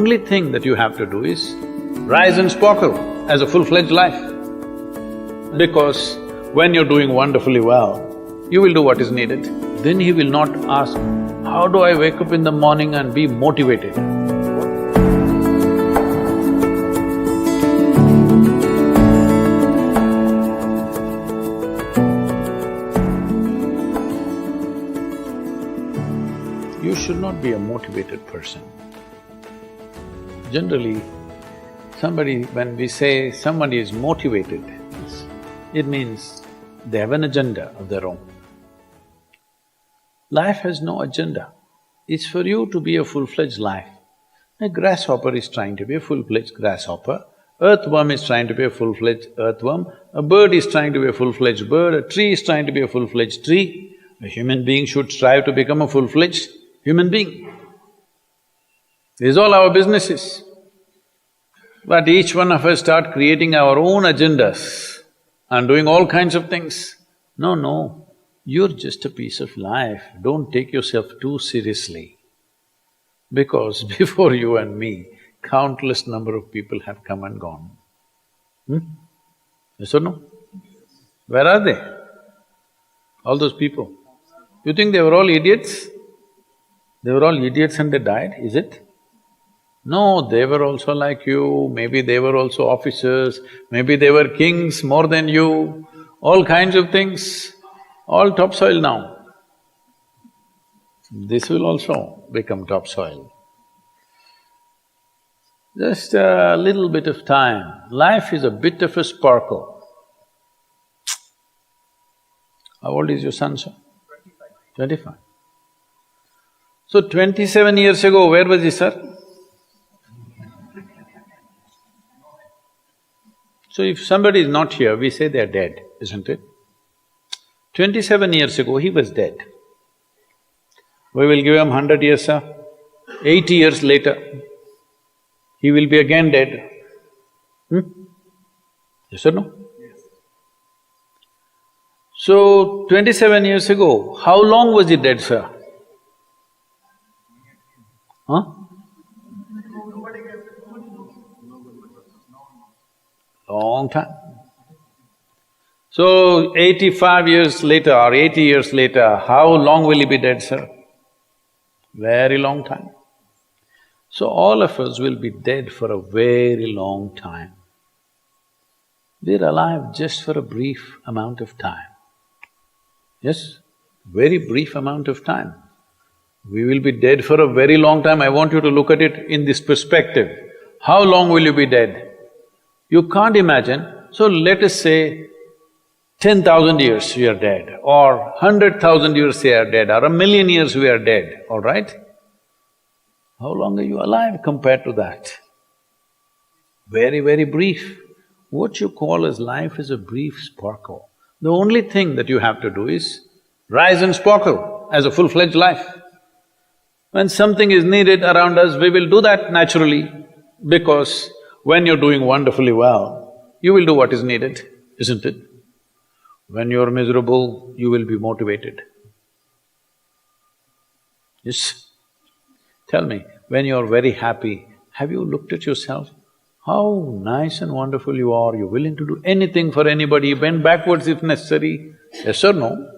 only thing that you have to do is rise and sparkle as a full-fledged life. Because when you're doing wonderfully well, you will do what is needed. Then he will not ask, how do I wake up in the morning and be motivated? You should not be a motivated person. Generally, when we say somebody is motivated, it means they have an agenda of their own. Life has no agenda. It's for you to be a full-fledged life. A grasshopper is trying to be a full-fledged grasshopper, earthworm is trying to be a full-fledged earthworm, a bird is trying to be a full-fledged bird, a tree is trying to be a full-fledged tree. A human being should strive to become a full-fledged human being. This is all our business is. But each one of us start creating our own agendas and doing all kinds of things. No, you're just a piece of life, don't take yourself too seriously. Because before you and me, countless number of people have come and gone. Yes or no? Where are they? All those people. You think they were all idiots? They were all idiots and they died, is it? No, they were also like you, maybe they were also officers, maybe they were kings more than you, all kinds of things, all topsoil now. This will also become topsoil. Just a little bit of time. Life is a bit of a sparkle. How old is your son, sir? 25. So 27 years ago, where was he, sir? So if somebody is not here, we say they are dead, isn't it? 27 years ago, he was dead. We will give him 100 years, sir. 80 years later, he will be again dead. Yes or no? Yes. So, 27 years ago, how long was he dead, sir? Huh? Long time. So, 85 years later or 80 years later, how long will he be dead, sir? Very long time. So, all of us will be dead for a very long time. We're alive just for a brief amount of time. Yes, very brief amount of time. We will be dead for a very long time. I want you to look at it in this perspective. How long will you be dead? You can't imagine. So let us say 10,000 years we are dead, or 100,000 years we are dead, or 1,000,000 years we are dead, all right? How long are you alive compared to that? Very, very brief. What you call as life is a brief sparkle. The only thing that you have to do is rise and sparkle as a full-fledged life. When something is needed around us, we will do that naturally, because when you're doing wonderfully well, you will do what is needed, isn't it? When you're miserable, you will be motivated. Yes? Tell me, when you're very happy, have you looked at yourself? How nice and wonderful you are, you're willing to do anything for anybody, bend backwards if necessary. Yes or no?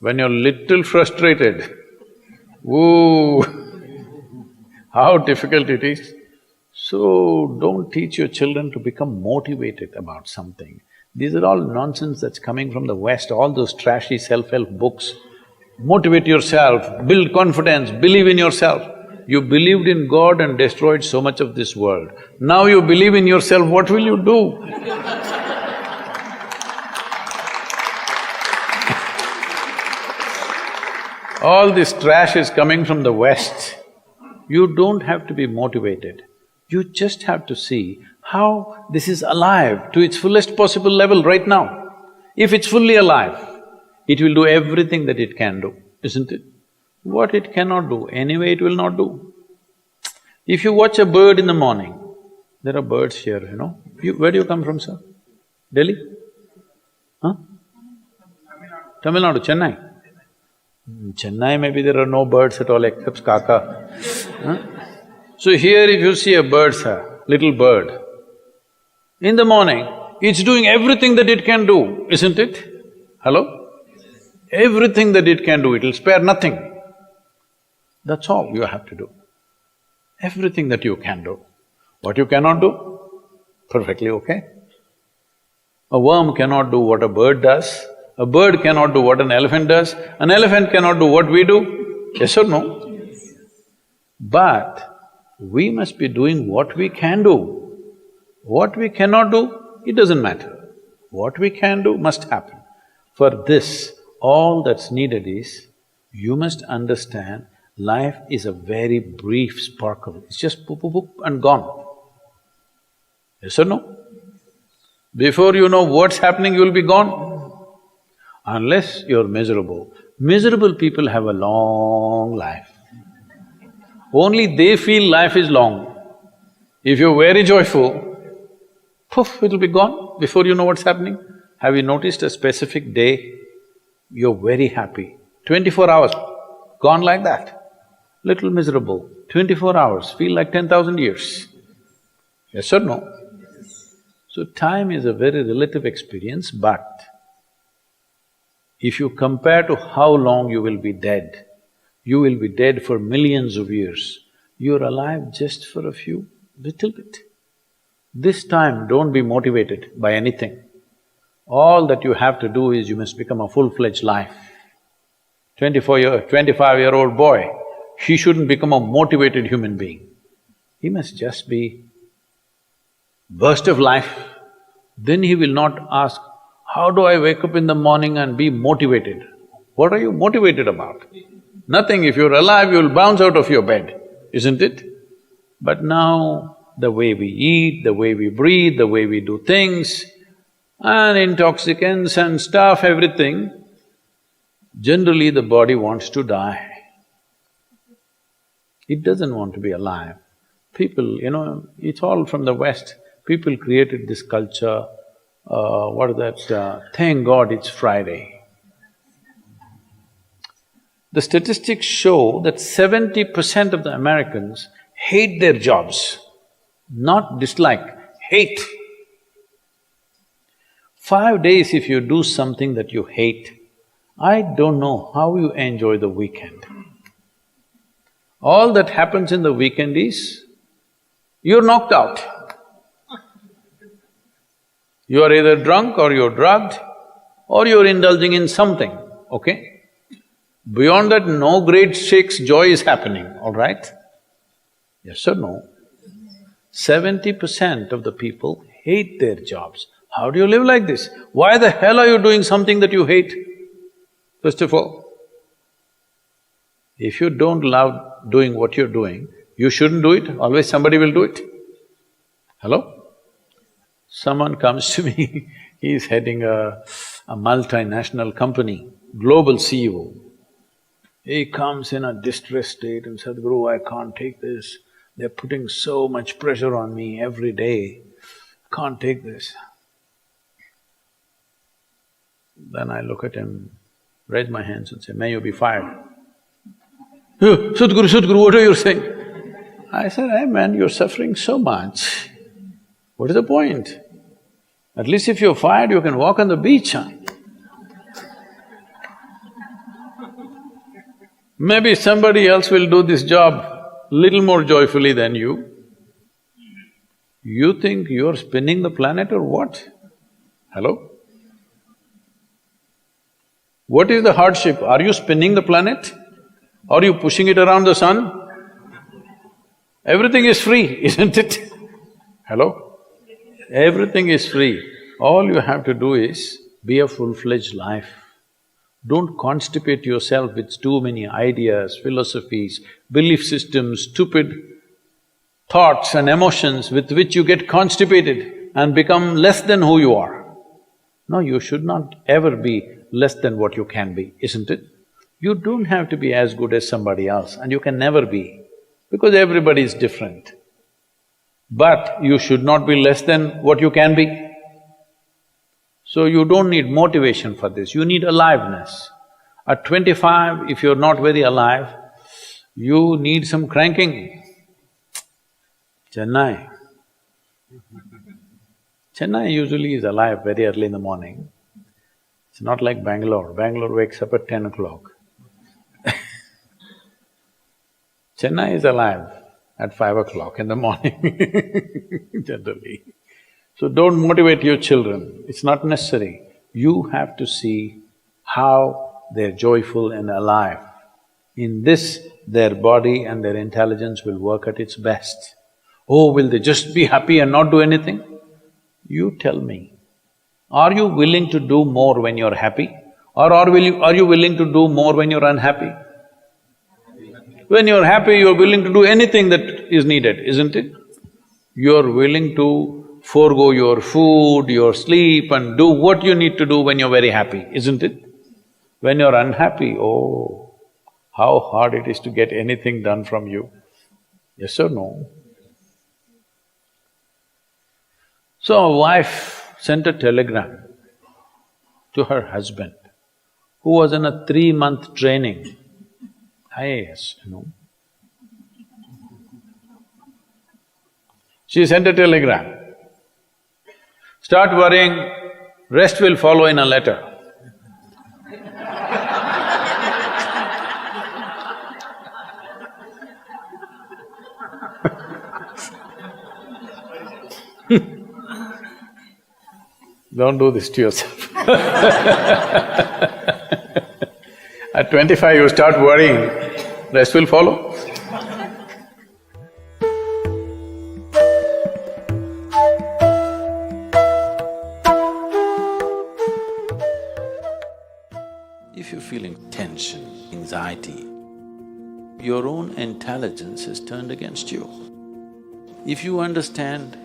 When you're little frustrated, ooh, how difficult it is. So, don't teach your children to become motivated about something. These are all nonsense that's coming from the West, all those trashy self-help books. Motivate yourself, build confidence, believe in yourself. You believed in God and destroyed so much of this world. Now you believe in yourself, what will you do? All this trash is coming from the West. You don't have to be motivated. You just have to see how this is alive to its fullest possible level right now. If it's fully alive, it will do everything that it can do, isn't it? What it cannot do, anyway it will not do. If you watch a bird in the morning, there are birds here, you know. Where do you come from, sir? Delhi? Huh? Tamil Nadu, Chennai? Chennai, maybe there are no birds at all except kaka. Huh? So here if you see a bird, sir, little bird, in the morning, it's doing everything that it can do, isn't it? Hello? Everything that it can do, it'll spare nothing. That's all you have to do. Everything that you can do. What you cannot do, perfectly okay. A worm cannot do what a bird does, a bird cannot do what an elephant does, an elephant cannot do what we do, yes or no? Yes. But we must be doing what we can do. What we cannot do, it doesn't matter. What we can do must happen. For this, all that's needed is, you must understand life is a very brief sparkle, it's just poop, poop, poop and gone. Yes or no? Before you know what's happening, you'll be gone. Unless you're miserable. Miserable people have a long life. Only they feel life is long. If you're very joyful, poof, it'll be gone before you know what's happening. Have you noticed a specific day, you're very happy, 24 hours, gone like that. Little miserable, 24 hours, feel like 10,000 years. Yes or no? So time is a very relative experience, but if you compare to how long you will be dead, you will be dead for millions of years. You're alive just for a few, little bit. This time, don't be motivated by anything. All that you have to do is you must become a full-fledged life. 25-year-old boy, he shouldn't become a motivated human being. He must just be burst of life. Then he will not ask, how do I wake up in the morning and be motivated? What are you motivated about? Nothing. If you're alive, you'll bounce out of your bed, isn't it? But now, the way we eat, the way we breathe, the way we do things, and intoxicants and stuff, everything, generally the body wants to die. It doesn't want to be alive. People, it's all from the West. People created this culture, what is that, thank God it's Friday. The statistics show that 70% of the Americans hate their jobs, not dislike, hate. 5 days if you do something that you hate, I don't know how you enjoy the weekend. All that happens in the weekend is, you're knocked out. You are either drunk or you're drugged or you're indulging in something, okay? Beyond that, no great shakes joy is happening, all right? Yes or no? 70% of the people hate their jobs. How do you live like this? Why the hell are you doing something that you hate? First of all, if you don't love doing what you're doing, you shouldn't do it, always somebody will do it. Hello? Someone comes to me, he's heading a multinational company, global CEO. He comes in a distressed state and said, Sadhguru, I can't take this. They're putting so much pressure on me every day, can't take this. Then I look at him, raise my hands and say, may you be fired. Sadhguru, what are you saying? I said, hey man, you're suffering so much. What is the point? At least if you're fired, you can walk on the beach, huh? Maybe somebody else will do this job little more joyfully than you. You think you're spinning the planet or what? Hello? What is the hardship? Are you spinning the planet? Are you pushing it around the sun? Everything is free, isn't it? Hello? Everything is free. All you have to do is be a full-fledged life. Don't constipate yourself with too many ideas, philosophies, belief systems, stupid thoughts and emotions with which you get constipated and become less than who you are. No, you should not ever be less than what you can be, isn't it? You don't have to be as good as somebody else and you can never be, because everybody is different. But you should not be less than what you can be. So you don't need motivation for this, you need aliveness. At 25, if you're not very alive, you need some cranking. Chennai. Chennai usually is alive very early in the morning. It's not like Bangalore. Bangalore wakes up at 10 o'clock. Chennai is alive at 5 o'clock in the morning generally. So don't motivate your children, it's not necessary. You have to see how they're joyful and alive. In this, their body and their intelligence will work at its best. Oh, will they just be happy and not do anything? You tell me, are you willing to do more when you're happy? Or are you willing to do more when you're unhappy? When you're happy, you're willing to do anything that is needed, isn't it? You're willing to forego your food, your sleep and do what you need to do when you're very happy, isn't it? When you're unhappy, oh, how hard it is to get anything done from you. Yes or no? So a wife sent a telegram to her husband, who was in a 3-month training, IAS, you know. She sent a telegram, start worrying, rest will follow in a letter. Don't do this to yourself. At 25 you start worrying, rest will follow. If you're feeling tension, anxiety, your own intelligence is turned against you. If you understand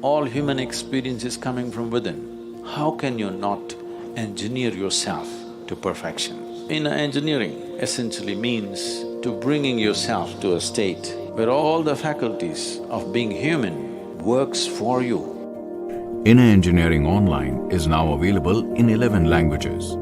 all human experience is coming from within, how can you not engineer yourself to perfection? Inner engineering essentially means to bringing yourself to a state where all the faculties of being human works for you. Inner Engineering Online is now available in 11 languages.